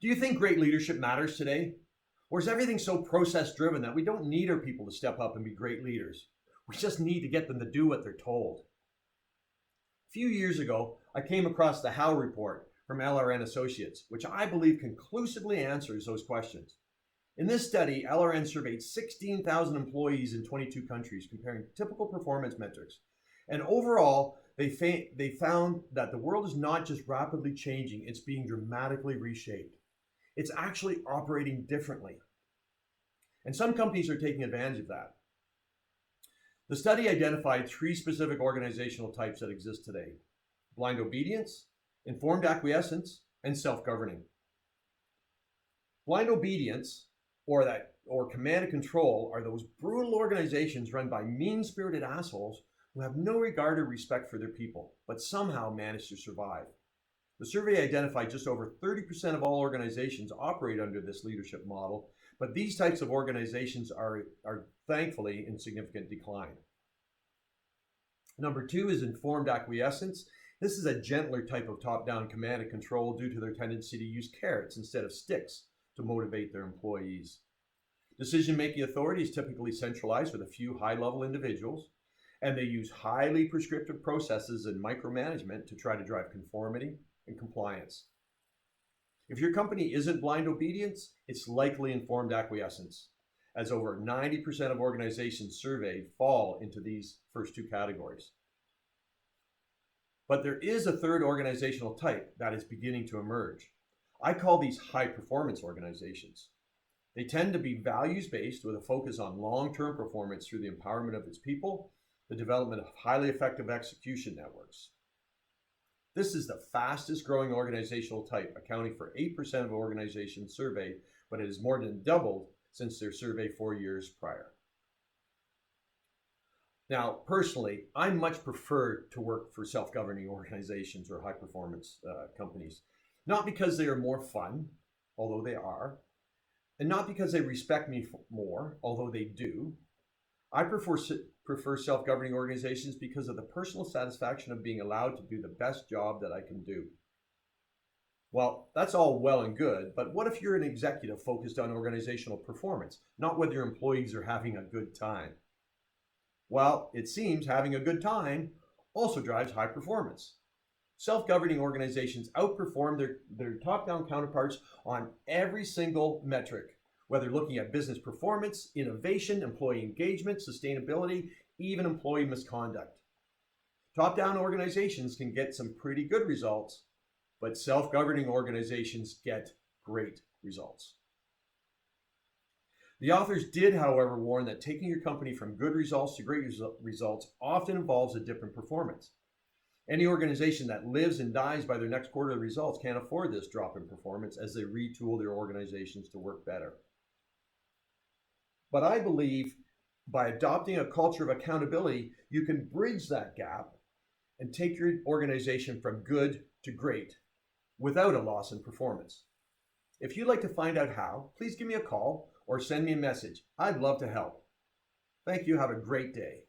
Do you think great leadership matters today? Or is everything so process driven that we don't need our people to step up and be great leaders? We just need to get them to do what they're told. A few years ago, I came across the How report from LRN Associates, which I believe conclusively answers those questions. In this study, LRN surveyed 16,000 employees in 22 countries, comparing typical performance metrics. And overall, they found that the world is not just rapidly changing, it's being dramatically reshaped. It's actually operating differently. And some companies are taking advantage of that. The study identified 3 specific organizational types that exist today: blind obedience, informed acquiescence, and self-governing. Blind obedience, or command and control, are those brutal organizations run by mean-spirited assholes who have no regard or respect for their people, but somehow manage to survive. The survey identified just over 30% of all organizations operate under this leadership model, but these types of organizations are thankfully in significant decline. Number 2 is informed acquiescence. This is a gentler type of top-down command and control due to their tendency to use carrots instead of sticks to motivate their employees. Decision-making authority is typically centralized with a few high-level individuals, and they use highly prescriptive processes and micromanagement to try to drive conformity and compliance. If your company isn't blind obedience, it's likely informed acquiescence, as over 90% of organizations surveyed fall into these first 2 categories. But there is a third organizational type that is beginning to emerge. I call these high-performance organizations. They tend to be values-based with a focus on long-term performance through the empowerment of its people, the development of highly effective execution networks. This is the fastest growing organizational type, accounting for 8% of organizations surveyed, but it has more than doubled since their survey 4 years prior. Now, personally, I much prefer to work for self-governing organizations or high-performance companies, not because they are more fun, although they are, and not because they respect me more, although they do. I prefer self-governing organizations because of the personal satisfaction of being allowed to do the best job that I can do. Well, that's all well and good, but what if you're an executive focused on organizational performance, not whether your employees are having a good time? Well, it seems having a good time also drives high performance. Self-governing organizations outperform their top-down counterparts on every single metric, whether looking at business performance, innovation, employee engagement, sustainability, even employee misconduct. Top-down organizations can get some pretty good results, but self-governing organizations get great results. The authors did, however, warn that taking your company from good results to great results often involves a dip in performance. Any organization that lives and dies by their next quarterly results can't afford this drop in performance as they retool their organizations to work better. But I believe by adopting a culture of accountability, you can bridge that gap and take your organization from good to great without a loss in performance. If you'd like to find out how, please give me a call or send me a message. I'd love to help. Thank you. Have a great day.